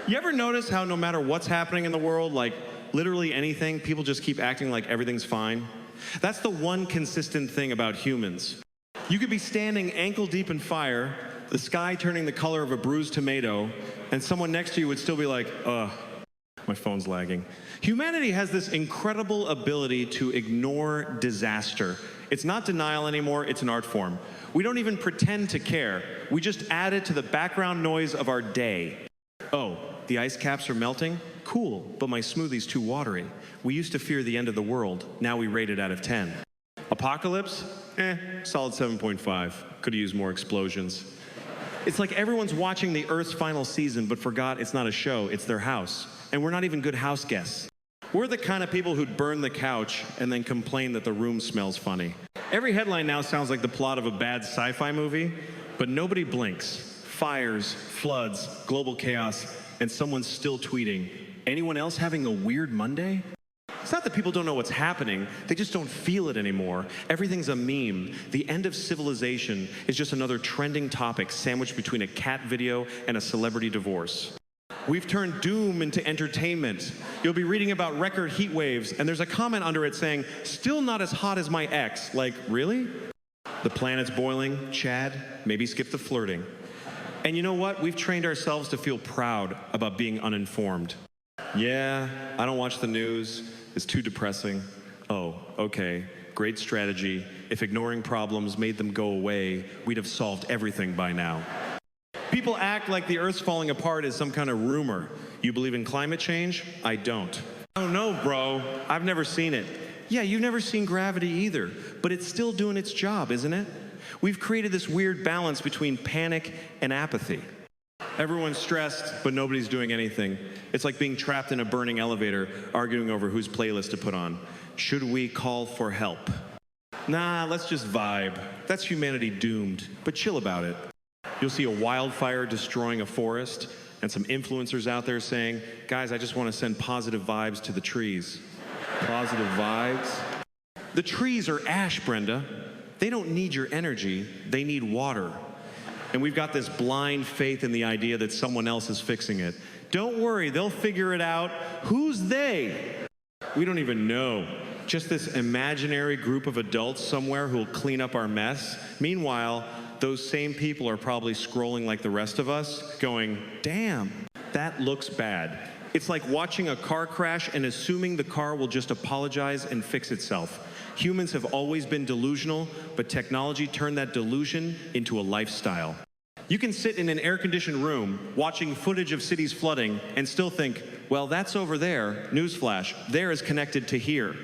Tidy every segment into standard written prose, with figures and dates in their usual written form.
You ever notice how no matter what's happening in the world, like literally anything, people just keep acting like everything's fine? That's the one consistent thing about humans. You could be standing ankle deep in fire, the sky turning the color of a bruised tomato, and someone next to you would still be like, ugh, my phone's lagging. Humanity has this incredible ability to ignore disaster. It's not denial anymore, it's an art form. We don't even pretend to care. We just add it to the background noise of our day. Oh, the ice caps are melting? Cool, but my smoothie's too watery. We used to fear the end of the world, now we rate it out of 10. Apocalypse? Solid 7.5. Could've used more explosions. It's like everyone's watching the Earth's final season but forgot it's not a show, it's their house. And we're not even good house guests. We're the kind of people who'd burn the couch and then complain that the room smells funny. Every headline now sounds like the plot of a bad sci-fi movie, but nobody blinks. Fires, floods, global chaos, and someone's still tweeting. Anyone else having a weird Monday? It's not that people don't know what's happening, they just don't feel it anymore. Everything's a meme. The end of civilization is just another trending topic sandwiched between a cat video and a celebrity divorce. We've turned doom into entertainment. You'll be reading about record heat waves, and there's a comment under it saying, still not as hot as my ex. Like, really? The planet's boiling, Chad, maybe skip the flirting. And you know what? We've trained ourselves to feel proud about being uninformed. Yeah, I don't watch the news. It's too depressing. Oh, okay, great strategy. If ignoring problems made them go away, we'd have solved everything by now. People act like the Earth's falling apart is some kind of rumor. You believe in climate change? I don't. Oh no, bro, I've never seen it. Yeah, you've never seen gravity either, but it's still doing its job, isn't it? We've created this weird balance between panic and apathy. Everyone's stressed, but nobody's doing anything. It's like being trapped in a burning elevator, arguing over whose playlist to put on. Should we call for help? Nah, let's just vibe. That's humanity doomed, but chill about it. You'll see a wildfire destroying a forest, and some influencers out there saying, guys, I just want to send positive vibes to the trees. Positive vibes? The trees are ash, Brenda. They don't need your energy, they need water. And we've got this blind faith in the idea that someone else is fixing it. Don't worry, they'll figure it out. Who's they? We don't even know. Just this imaginary group of adults somewhere who'll clean up our mess. Meanwhile, those same people are probably scrolling like the rest of us, going, damn, that looks bad. It's like watching a car crash and assuming the car will just apologize and fix itself. Humans have always been delusional, but technology turned that delusion into a lifestyle. You can sit in an air-conditioned room watching footage of cities flooding and still think, well, that's over there. Newsflash, there is connected to here.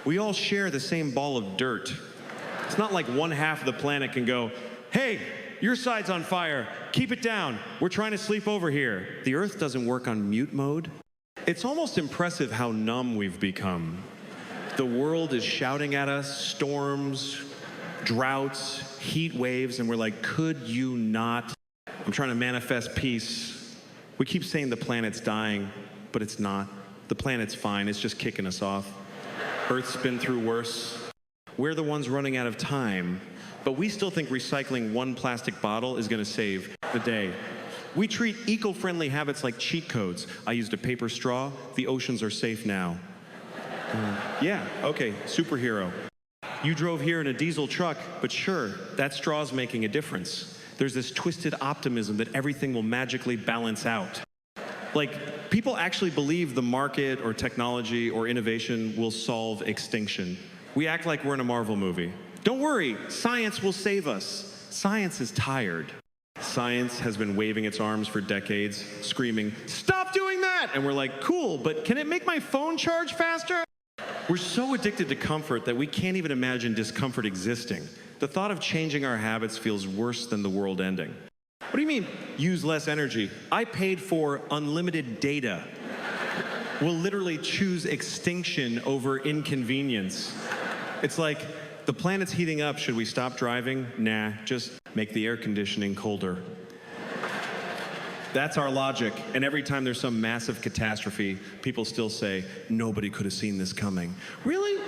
We all share the same ball of dirt. It's not like one half of the planet can go, hey, your side's on fire, keep it down, we're trying to sleep over here. The Earth doesn't work on mute mode. It's almost impressive how numb we've become. The world is shouting at us, storms, droughts, heat waves, and we're like, could you not? I'm trying to manifest peace. We keep saying the planet's dying, but it's not. The planet's fine, it's just kicking us off. Earth's been through worse. We're the ones running out of time, but we still think recycling one plastic bottle is gonna save the day. We treat eco-friendly habits like cheat codes. I used a paper straw, the oceans are safe now. Yeah, okay, superhero. You drove here in a diesel truck, but sure, that straw's making a difference. There's this twisted optimism that everything will magically balance out. Like, people actually believe the market or technology or innovation will solve extinction. We act like we're in a Marvel movie. Don't worry, science will save us. Science is tired. Science has been waving its arms for decades, screaming, stop doing that! And we're like, cool, but can it make my phone charge faster? We're so addicted to comfort that we can't even imagine discomfort existing. The thought of changing our habits feels worse than the world ending. What do you mean, use less energy? I paid for unlimited data. We'll literally choose extinction over inconvenience. It's like, the planet's heating up, should we stop driving? Nah, just make the air conditioning colder. That's our logic, and every time there's some massive catastrophe, people still say, nobody could have seen this coming. Really?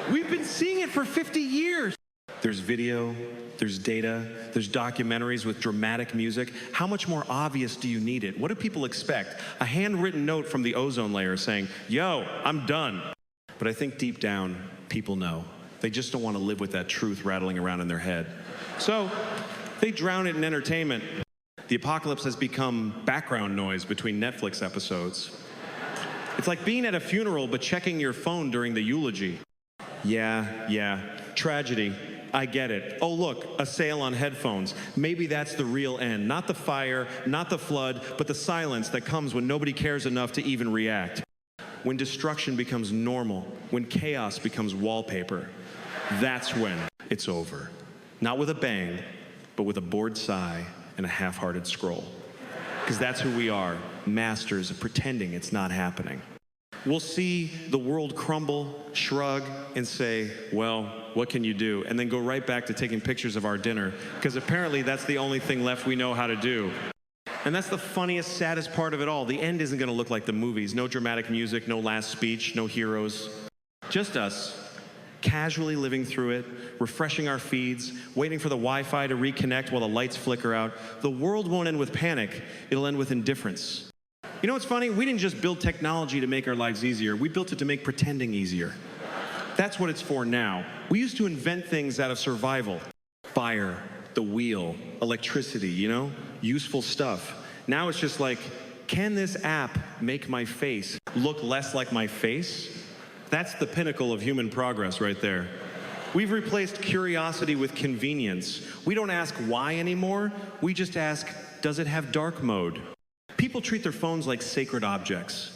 We've been seeing it for 50 years. There's video, there's data, there's documentaries with dramatic music. How much more obvious do you need it? What do people expect? A handwritten note from the ozone layer saying, yo, I'm done. But I think deep down, people know. They just don't want to live with that truth rattling around in their head. So they drown it in entertainment. The apocalypse has become background noise between Netflix episodes. It's like being at a funeral but checking your phone during the eulogy. Yeah, tragedy. I get it. Oh, look, a sale on headphones. Maybe that's the real end. Not the fire, not the flood, but the silence that comes when nobody cares enough to even react. When destruction becomes normal, when chaos becomes wallpaper, that's when it's over. Not with a bang, but with a bored sigh and a half-hearted scroll. Because that's who we are, masters of pretending it's not happening. We'll see the world crumble, shrug, and say, well, what can you do? And then go right back to taking pictures of our dinner, because apparently that's the only thing left we know how to do. And that's the funniest, saddest part of it all. The end isn't going to look like the movies. No dramatic music, no last speech, no heroes. Just us, casually living through it, refreshing our feeds, waiting for the Wi-Fi to reconnect while the lights flicker out. The world won't end with panic. It'll end with indifference. You know what's funny? We didn't just build technology to make our lives easier. We built it to make pretending easier. That's what it's for now. We used to invent things out of survival. Fire, the wheel, electricity, useful stuff. Now it's just like, can this app make my face look less like my face? That's the pinnacle of human progress right there. We've replaced curiosity with convenience. We don't ask why anymore. We just ask, does it have dark mode? People treat their phones like sacred objects.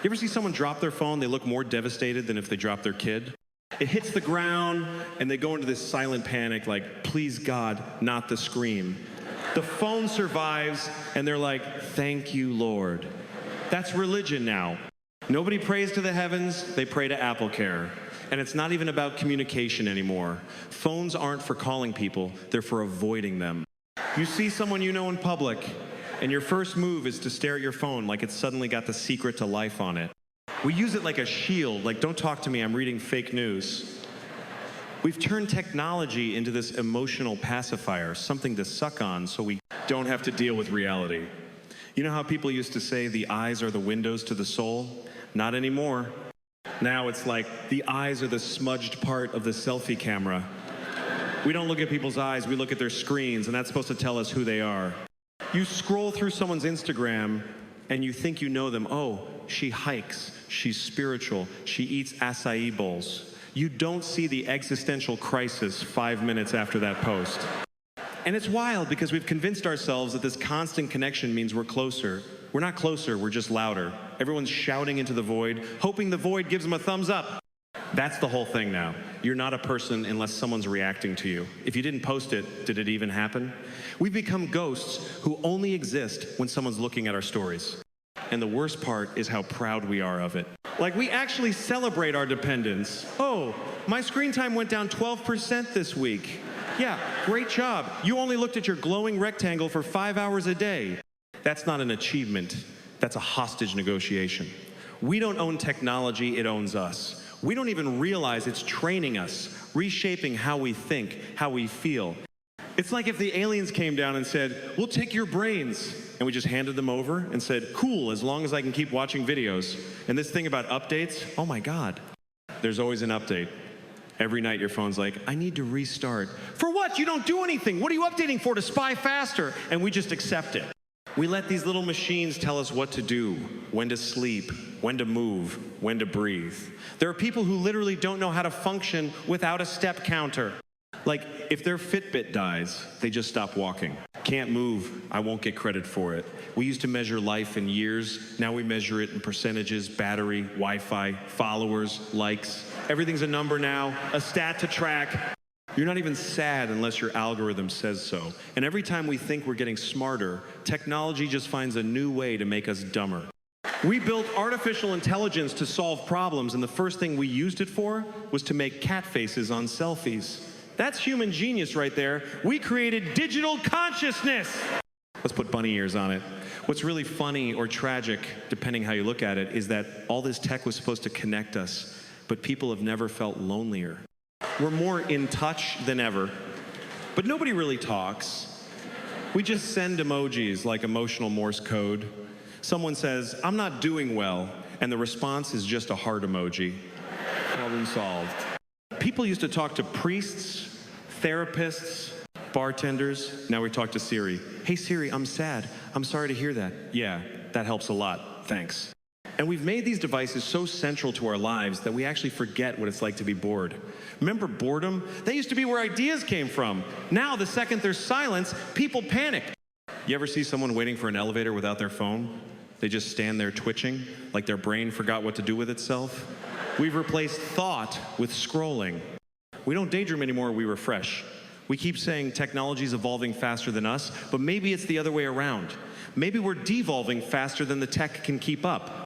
You ever see someone drop their phone, they look more devastated than if they dropped their kid? It hits the ground, and they go into this silent panic like, please God, not the scream. The phone survives, and they're like, thank you, Lord. That's religion now. Nobody prays to the heavens, they pray to AppleCare. And it's not even about communication anymore. Phones aren't for calling people, they're for avoiding them. You see someone you know in public, and your first move is to stare at your phone like it's suddenly got the secret to life on it. We use it like a shield, like don't talk to me, I'm reading fake news. We've turned technology into this emotional pacifier, something to suck on so we don't have to deal with reality. You know how people used to say the eyes are the windows to the soul? Not anymore. Now it's like the eyes are the smudged part of the selfie camera. We don't look at people's eyes, we look at their screens, and that's supposed to tell us who they are. You scroll through someone's Instagram and you think you know them. Oh, she hikes, she's spiritual, she eats acai bowls. You don't see the existential crisis 5 minutes after that post. And it's wild because we've convinced ourselves that this constant connection means we're closer. We're not closer, we're just louder. Everyone's shouting into the void, hoping the void gives them a thumbs up. That's the whole thing now. You're not a person unless someone's reacting to you. If you didn't post it, did it even happen? We've become ghosts who only exist when someone's looking at our stories. And the worst part is how proud we are of it. Like, we actually celebrate our dependence. Oh, my screen time went down 12% this week. Yeah, great job. You only looked at your glowing rectangle for 5 hours a day. That's not an achievement. That's a hostage negotiation. We don't own technology, it owns us. We don't even realize it's training us, reshaping how we think, how we feel. It's like if the aliens came down and said, we'll take your brains, and we just handed them over and said, cool, as long as I can keep watching videos. And this thing about updates, oh my God. There's always an update. Every night your phone's like, I need to restart. For what? You don't do anything. What are you updating for? To spy faster? And we just accept it. We let these little machines tell us what to do, when to sleep, when to move, when to breathe. There are people who literally don't know how to function without a step counter. Like, if their Fitbit dies, they just stop walking. Can't move, I won't get credit for it. We used to measure life in years, now we measure it in percentages, battery, Wi-Fi, followers, likes. Everything's a number now, a stat to track. You're not even sad unless your algorithm says so. And every time we think we're getting smarter, technology just finds a new way to make us dumber. We built artificial intelligence to solve problems, and the first thing we used it for was to make cat faces on selfies. That's human genius right there. We created digital consciousness. Let's put bunny ears on it. What's really funny or tragic, depending how you look at it, is that all this tech was supposed to connect us, but people have never felt lonelier. We're more in touch than ever, but nobody really talks. We just send emojis like emotional Morse code. Someone says, "I'm not doing well," and the response is just a heart emoji. Problem solved. People used to talk to priests, therapists, bartenders. Now we talk to Siri. "Hey Siri, I'm sad. I'm sorry to hear that." "Yeah, that helps a lot. Thanks." And we've made these devices so central to our lives that we actually forget what it's like to be bored. Remember boredom? That used to be where ideas came from. Now, the second there's silence, people panic. You ever see someone waiting for an elevator without their phone? They just stand there twitching, like their brain forgot what to do with itself. We've replaced thought with scrolling. We don't daydream anymore, we refresh. We keep saying technology's evolving faster than us, but maybe it's the other way around. Maybe we're devolving faster than the tech can keep up.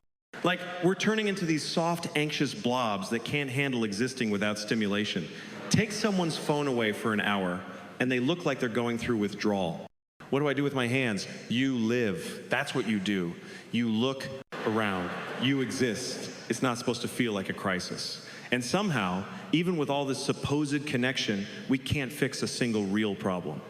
Like, we're turning into these soft, anxious blobs that can't handle existing without stimulation. Take someone's phone away for an hour, and they look like they're going through withdrawal. What do I do with my hands? You live. That's what you do. You look around. You exist. It's not supposed to feel like a crisis. And somehow, even with all this supposed connection, we can't fix a single real problem.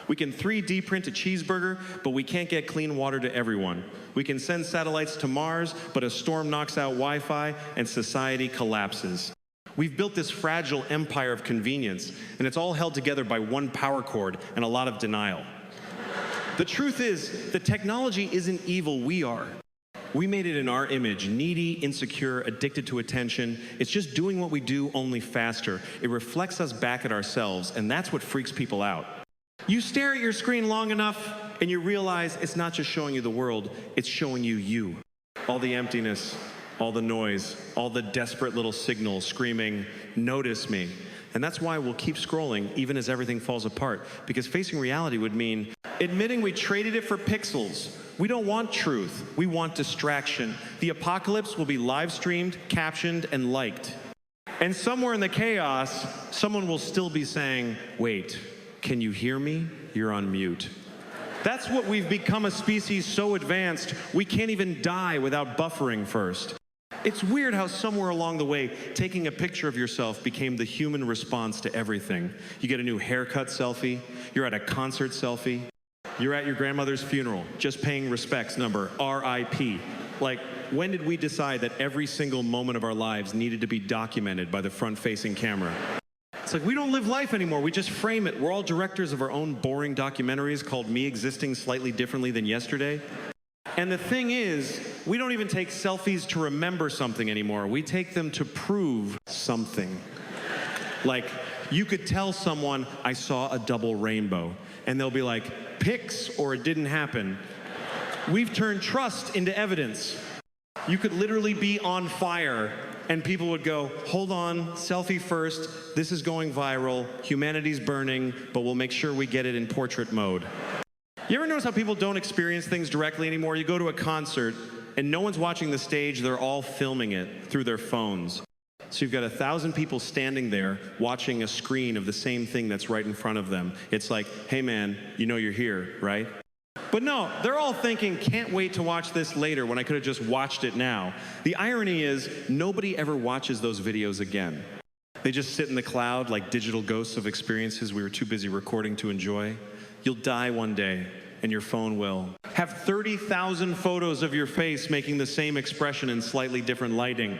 We can 3D print a cheeseburger, but we can't get clean water to everyone. We can send satellites to Mars, but a storm knocks out Wi-Fi and society collapses. We've built this fragile empire of convenience, and it's all held together by one power cord and a lot of denial. The truth is, the technology isn't evil, we are. We made it in our image, needy, insecure, addicted to attention. It's just doing what we do, only faster. It reflects us back at ourselves, and that's what freaks people out. You stare at your screen long enough, and you realize it's not just showing you the world, it's showing you you. All the emptiness, all the noise, all the desperate little signals screaming, "Notice me." And that's why we'll keep scrolling even as everything falls apart, because facing reality would mean admitting we traded it for pixels. We don't want truth, we want distraction. The apocalypse will be live streamed, captioned, and liked. And somewhere in the chaos, someone will still be saying, "Wait, can you hear me? You're on mute." That's what we've become, a species so advanced, we can't even die without buffering first. It's weird how somewhere along the way, taking a picture of yourself became the human response to everything. You get a new haircut selfie, you're at a concert selfie, you're at your grandmother's funeral, just paying respects, number RIP. Like, when did we decide that every single moment of our lives needed to be documented by the front-facing camera? It's like, we don't live life anymore, we just frame it. We're all directors of our own boring documentaries called Me Existing Slightly Differently Than Yesterday. And the thing is, we don't even take selfies to remember something anymore. We take them to prove something. Like, you could tell someone, "I saw a double rainbow," and they'll be like, "Pics or it didn't happen." We've turned trust into evidence. You could literally be on fire, and people would go, "Hold on, selfie first, this is going viral, humanity's burning, but we'll make sure we get it in portrait mode." You ever notice how people don't experience things directly anymore? You go to a concert, and no one's watching the stage, they're all filming it through their phones. So you've got 1,000 people standing there watching a screen of the same thing that's right in front of them. It's like, "Hey man, you know you're here, right?" But no, they're all thinking, "Can't wait to watch this later when I could have just watched it now." The irony is, nobody ever watches those videos again. They just sit in the cloud like digital ghosts of experiences we were too busy recording to enjoy. You'll die one day, and your phone will have 30,000 photos of your face making the same expression in slightly different lighting.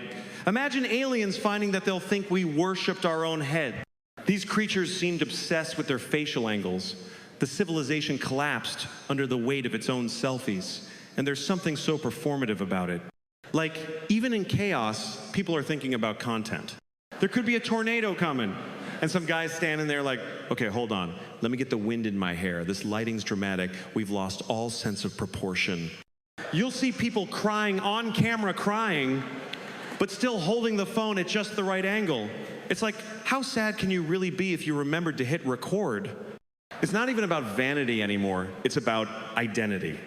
Imagine aliens finding that they'll think we worshipped our own head. These creatures seemed obsessed with their facial angles. The civilization collapsed under the weight of its own selfies, and there's something so performative about it. Like, even in chaos, people are thinking about content. There could be a tornado coming, and some guy's standing there like, "Okay, hold on. Let me get the wind in my hair. This lighting's dramatic. We've lost all sense of proportion." You'll see people crying on camera, crying, but still holding the phone at just the right angle. It's like, how sad can you really be if you remembered to hit record? It's not even about vanity anymore. It's about identity.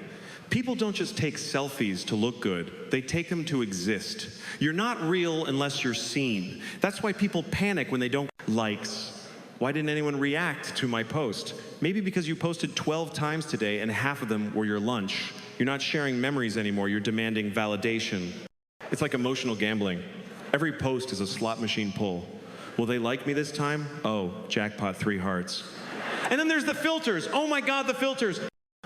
People don't just take selfies to look good. They take them to exist. You're not real unless you're seen. That's why people panic when they don't get likes. Why didn't anyone react to my post? Maybe because you posted 12 times today and half of them were your lunch. You're not sharing memories anymore. You're demanding validation. It's like emotional gambling. Every post is a slot machine pull. Will they like me this time? Oh, jackpot, 3 hearts. And then there's the filters. Oh my God, the filters.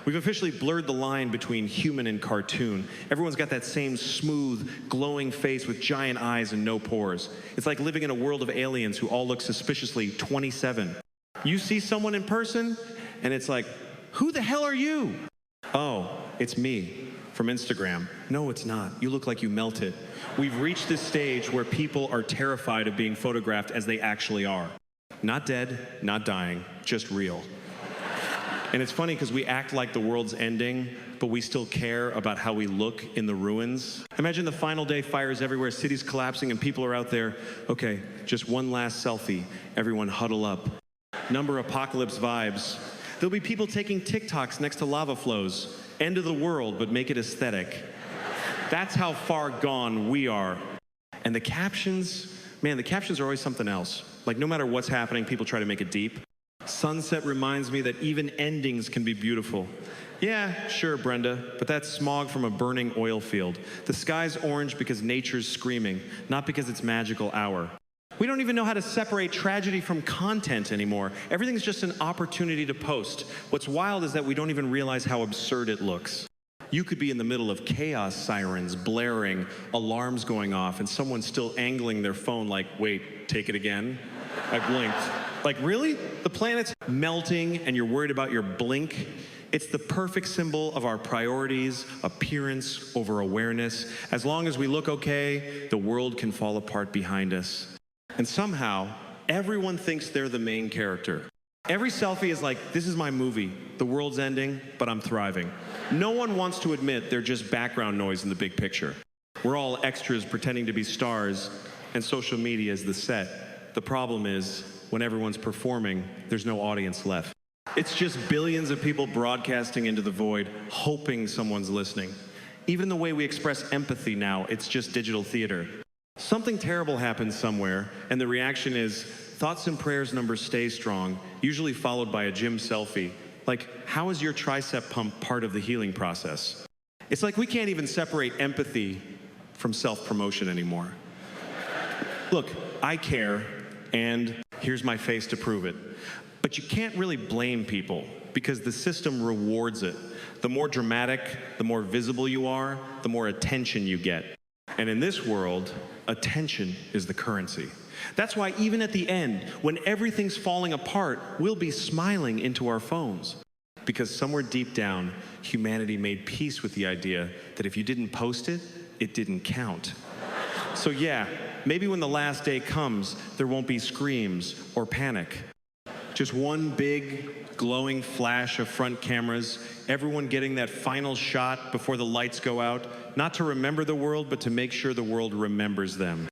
We've officially blurred the line between human and cartoon. Everyone's got that same smooth, glowing face with giant eyes and no pores. It's like living in a world of aliens who all look suspiciously 27. You see someone in person, and it's like, who the hell are you? Oh, it's me from Instagram. No, it's not. You look like you melted. We've reached this stage where people are terrified of being photographed as they actually are. Not dead, not dying, just real. And it's funny because we act like the world's ending, but we still care about how we look in the ruins. Imagine the final day, fires everywhere, cities collapsing, and people are out there. Okay, just one last selfie. Everyone huddle up. Number apocalypse vibes. There'll be people taking TikToks next to lava flows. End of the world, but make it aesthetic. That's how far gone we are. And the captions, man, the captions are always something else. Like no matter what's happening, people try to make it deep. Sunset reminds me that even endings can be beautiful. Yeah, sure, Brenda, but that's smog from a burning oil field. The sky's orange because nature's screaming, not because it's magical hour. We don't even know how to separate tragedy from content anymore. Everything's just an opportunity to post. What's wild is that we don't even realize how absurd it looks. You could be in the middle of chaos sirens blaring, alarms going off, and someone's still angling their phone like, wait, take it again? I blinked. Like, really? The planet's melting and you're worried about your blink? It's the perfect symbol of our priorities, appearance over awareness. As long as we look okay, the world can fall apart behind us. And somehow, everyone thinks they're the main character. Every selfie is like, this is my movie. The world's ending, but I'm thriving. No one wants to admit they're just background noise in the big picture. We're all extras pretending to be stars, and social media is the set. The problem is, when everyone's performing, there's no audience left. It's just billions of people broadcasting into the void, hoping someone's listening. Even the way we express empathy now, it's just digital theater. Something terrible happens somewhere, and the reaction is, thoughts and prayers numbers stay strong, usually followed by a gym selfie. Like, how is your tricep pump part of the healing process? It's like we can't even separate empathy from self-promotion anymore. Look, I care, and here's my face to prove it. But you can't really blame people because the system rewards it. The more dramatic, the more visible you are, the more attention you get. And in this world, attention is the currency. That's why even at the end, when everything's falling apart, we'll be smiling into our phones. Because somewhere deep down, humanity made peace with the idea that if you didn't post it, it didn't count. So yeah, maybe when the last day comes, there won't be screams or panic. Just one big, glowing flash of front cameras, everyone getting that final shot before the lights go out, not to remember the world, but to make sure the world remembers them.